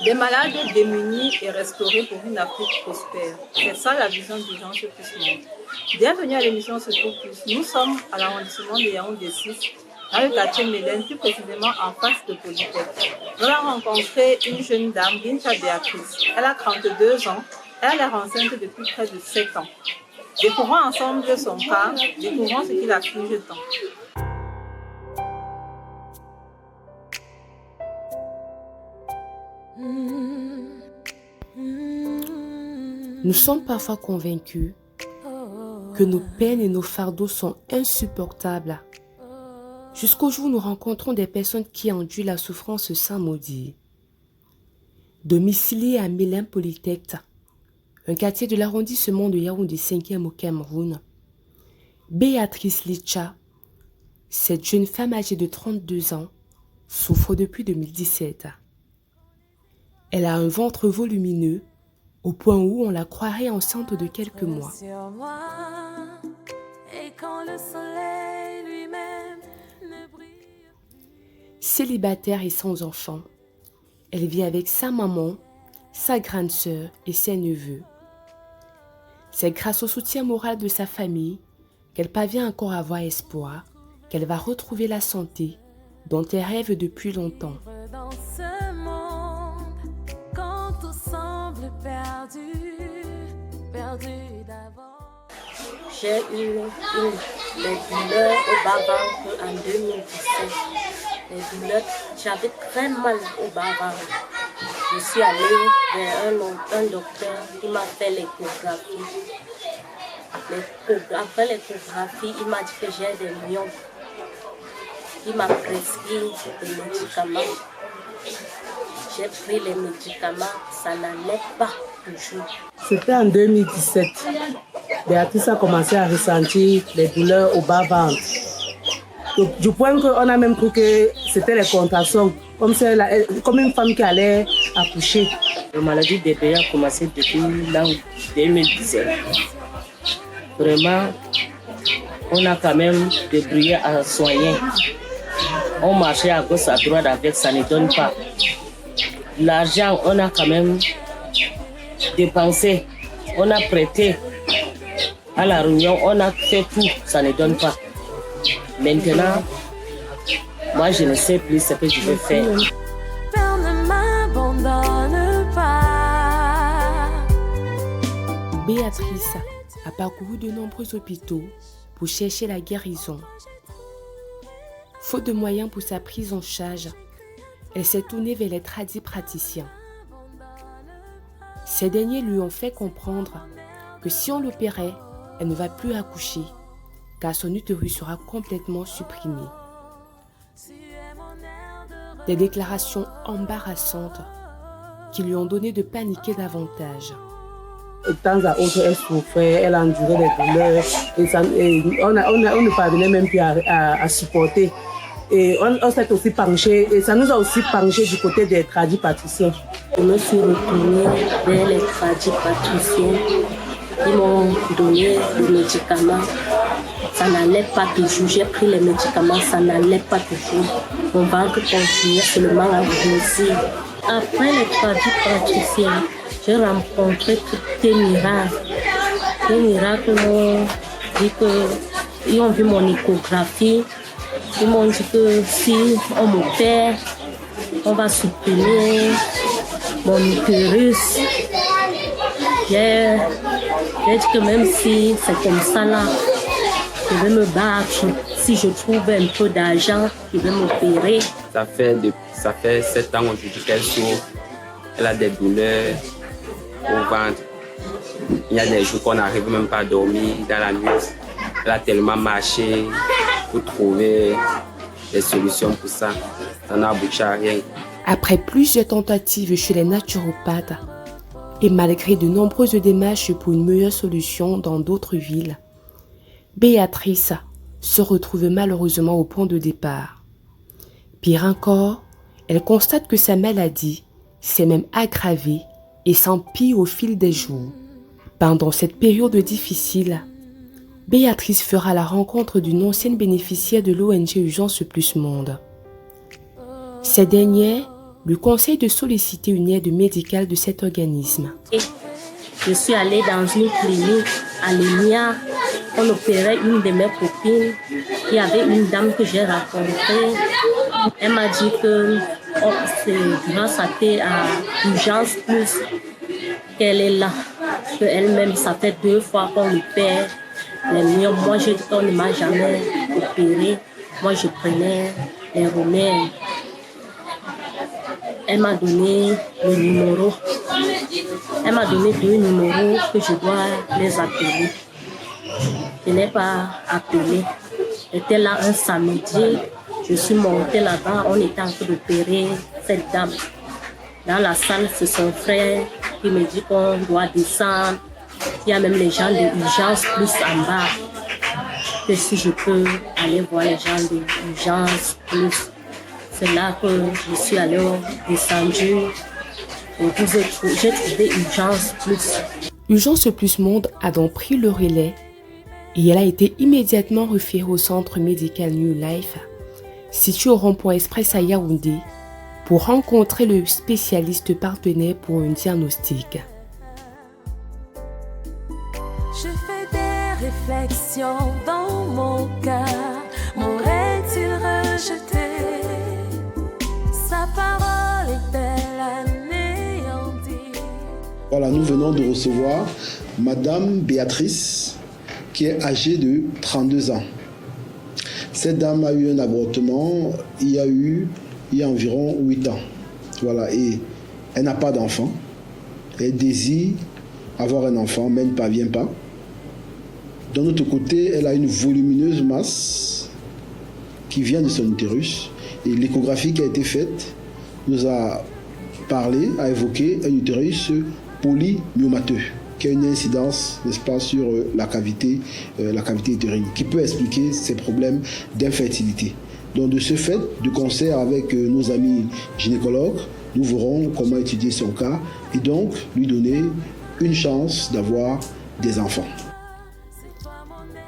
Des malades démunis et restaurés pour une Afrique prospère. C'est ça la vision d'Urgence Plus Monde. Bienvenue à l'émission Secours Plus. Nous sommes à l'arrondissement de Yaoundé 6, dans le quartier Mélène, plus précisément en face de Polytech. Nous avons rencontré une jeune dame, Binta Béatrice. Elle a 32 ans. Elle est enceinte depuis près de 7 ans. Découvrons ensemble son cas, découvrons ce qui l'afflige tant. Nous sommes parfois convaincus que nos peines et nos fardeaux sont insupportables. Jusqu'au jour où nous rencontrons des personnes qui endurent la souffrance sans maudire. Domiciliée à Mélène Polytech, un quartier de l'arrondissement de Yaoundé 5e au Cameroun, Béatrice Licha, cette jeune femme âgée de 32 ans, souffre depuis 2017. Elle a un ventre volumineux, au point où on la croirait enceinte de quelques mois. Célibataire et sans enfant, elle vit avec sa maman, sa grande sœur et ses neveux. C'est grâce au soutien moral de sa famille qu'elle parvient encore à avoir espoir qu'elle va retrouver la santé dont elle rêve depuis longtemps. J'ai eu des douleurs au bas-ventre en 2017. Les douleurs, j'avais très mal au bas-ventre. Je suis allée vers un docteur qui m'a fait l'échographie. Après l'échographie, il m'a dit que j'ai des myopes. Il m'a prescrit des médicaments. J'ai pris les médicaments, ça n'allait pas toujours. C'était en 2017. Béatrice a commencé à ressentir les douleurs au bas-ventre. Du point qu'on a même cru que c'était les contractions, comme une femme qui allait accoucher. La maladie des bébés a commencé depuis l'an 2017. Vraiment, on a quand même débrouillé à soigner. On marchait à gauche, à droite avec, ça ne donne pas. L'argent, on a quand même dépensé. On a prêté à la réunion, on a fait tout, ça ne donne pas. Maintenant, moi je ne sais plus ce que je vais faire. Béatrice a parcouru de nombreux hôpitaux pour chercher la guérison. Faute de moyens pour sa prise en charge, elle s'est tournée vers les tradipraticiens. Ces derniers lui ont fait comprendre que si on l'opérait, elle ne va plus accoucher, car son utérus sera complètement supprimé. Des déclarations embarrassantes qui lui ont donné de paniquer davantage. De temps à autre, elle souffrait, elle endurait des douleurs, et on ne parvenait même plus à supporter. Et on s'est aussi penché, et ça nous a aussi penché du côté des tradipraticiens. Je me suis retournée vers les tradipraticiens. Ils m'ont donné des médicaments. Ça n'allait pas toujours. J'ai pris les médicaments, ça n'allait pas toujours. Mon ventre continuait seulement à grossir. Après les tradipraticiens, j'ai rencontré des miracles. Les miracles m'ont dit qu'ils ont vu mon échographie. Ils m'ont dit que si on m'opère, on va supprimer mon utérus. J'ai dit que même si c'est comme ça là, je vais me battre. Si je trouve un peu d'argent, je vais m'opérer. Ça fait 7 ans aujourd'hui qu'elle souffre. Elle a des douleurs au ventre. Il y a des jours qu'on n'arrive même pas à dormir dans la nuit. Elle a tellement marché pour trouver des solutions pour ça. Ça n'a abouti à rien. Après plusieurs tentatives chez les naturopathes et malgré de nombreuses démarches pour une meilleure solution dans d'autres villes, Béatrice se retrouve malheureusement au point de départ. Pire encore, elle constate que sa maladie s'est même aggravée et s'empire au fil des jours. Pendant cette période difficile, Béatrice fera la rencontre d'une ancienne bénéficiaire de l'ONG Urgence Plus Monde. Cette dernière lui conseille de solliciter une aide médicale de cet organisme. Et je suis allée dans une clinique à Lénia. On opérait une de mes copines. Il y avait une dame que j'ai rencontrée. Elle m'a dit que c'est grâce à Urgence Plus qu'elle est là. Qu'elle-même, ça fait 2 fois qu'on opère les murs. Moi, j'ai dit qu'on ne m'a jamais opéré. Moi, je prenais les remèdes. Elle m'a donné le numéro. Elle m'a donné 2 numéros que je dois les appeler. Je n'ai pas appelé. J'étais là un samedi. Je suis montée là-bas. On était en train d'opérer cette dame. Dans la salle, c'est son frère qui me dit qu'on doit descendre. Il y a même les gens de Urgence Plus en bas. Que si je peux aller voir les gens de Urgence Plus. C'est là que je suis allée descendue. J'ai trouvé Urgence Plus. Urgence Plus Monde a donc pris le relais et elle a été immédiatement référée au centre médical New Life, situé au rond-point Express à Yaoundé, pour rencontrer le spécialiste partenaire pour un diagnostic. Je fais des réflexions dans mon cœur. M'aurait-il rejeté? Sa parole est-elle anéantie? Voilà, nous venons de recevoir Madame Béatrice, qui est âgée de 32 ans. Cette dame a eu un avortement il y a environ 8 ans. Voilà, et elle n'a pas d'enfant. Elle désire avoir un enfant, mais elle ne parvient pas. De notre côté, elle a une volumineuse masse qui vient de son utérus. Et l'échographie qui a été faite nous a évoqué un utérus polymyomateux, qui a une incidence, n'est-ce pas, sur la cavité utérine, qui peut expliquer ces problèmes d'infertilité. Donc de ce fait, de concert avec nos amis gynécologues, nous verrons comment étudier son cas et donc lui donner une chance d'avoir des enfants.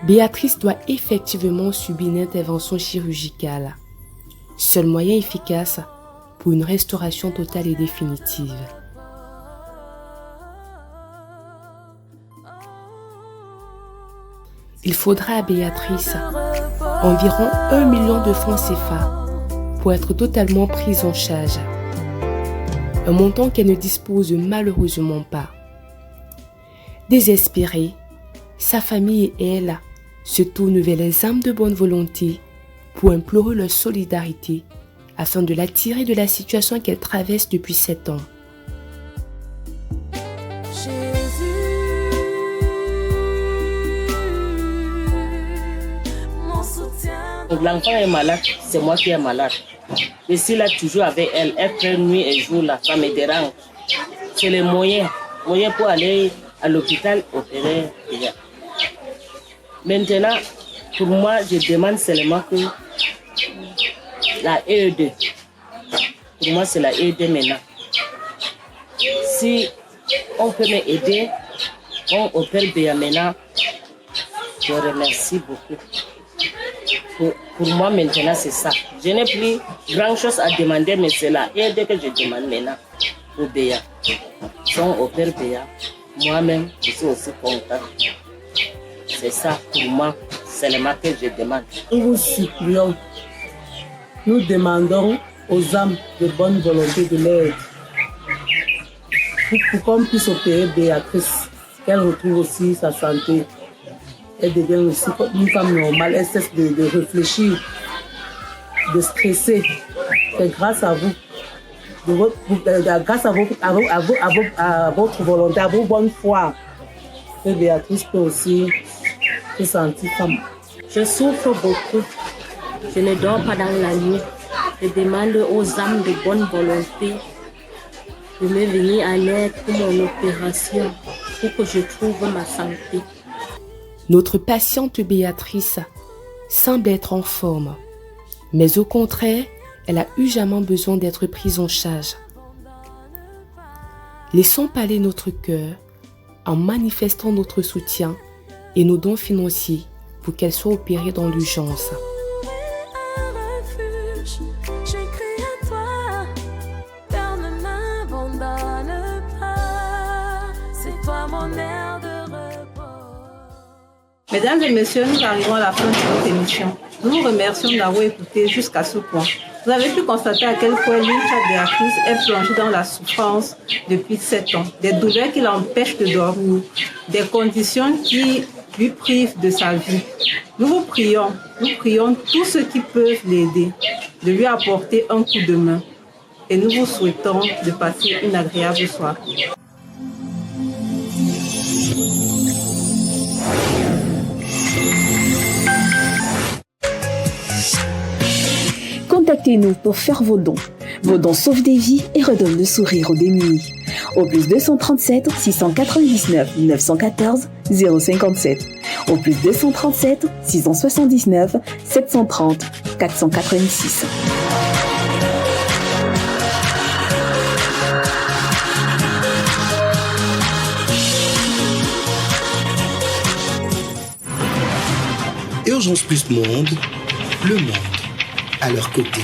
Béatrice doit effectivement subir une intervention chirurgicale, seul moyen efficace pour une restauration totale et définitive. Il faudra à Béatrice environ 1 million de francs CFA pour être totalement prise en charge. Un montant qu'elle ne dispose malheureusement pas. Désespérée, sa famille et elle se tournent vers les âmes de bonne volonté pour implorer leur solidarité afin de la tirer de la situation qu'elle traverse depuis 7 ans. L'enfant est malade, c'est moi qui est malade. Je suis là toujours avec elle. Elle fait nuit et jour là, ça me dérange. C'est les moyens pour aller à l'hôpital opérer. Maintenant, pour moi, je demande seulement que la EED. Pour moi, c'est la EED maintenant. Si on peut m'aider, on opère bien maintenant. Je remercie beaucoup. Pour moi, maintenant, c'est ça. Je n'ai plus grand-chose à demander, mais c'est la aide que je demande maintenant pour Béa. Si on opère Béa, moi-même, je suis aussi content. C'est ça pour moi, seulement que je demande. Nous vous supplions, nous demandons aux âmes de bonne volonté de l'aide pour qu'on puisse opérer Béatrice, qu'elle retrouve aussi sa santé. Elle devient aussi une femme normale, elle cesse de réfléchir, de stresser. C'est grâce à vous, grâce à votre volonté, à vos bonnes foi, que Béatrice peut aussi se sentir femme. Je souffre beaucoup, je ne dors pas dans la nuit. Je demande aux âmes de bonne volonté de me venir en aide pour mon opération, pour que je trouve ma santé. Notre patiente Béatrice semble être en forme, mais au contraire, elle a urgemment besoin d'être prise en charge. Laissons parler notre cœur en manifestant notre soutien et nos dons financiers pour qu'elle soit opérée dans l'urgence. Mesdames et messieurs, nous arrivons à la fin de notre émission. Nous vous remercions d'avoir écouté jusqu'à ce point. Vous avez pu constater à quel point Lyncha Béatrice est plongée dans la souffrance depuis 7 ans, des douleurs qui l'empêchent de dormir, des conditions qui lui privent de sa vie. Nous prions tous ceux qui peuvent l'aider, de lui apporter un coup de main. Et nous vous souhaitons de passer une agréable soirée. Contactez-nous pour faire vos dons. Vos dons sauvent des vies et redonnent le sourire aux démunis. Au plus 237 699 914 057. Au plus 237 679 730 486. Urgence Plus Monde, le monde à leur côté.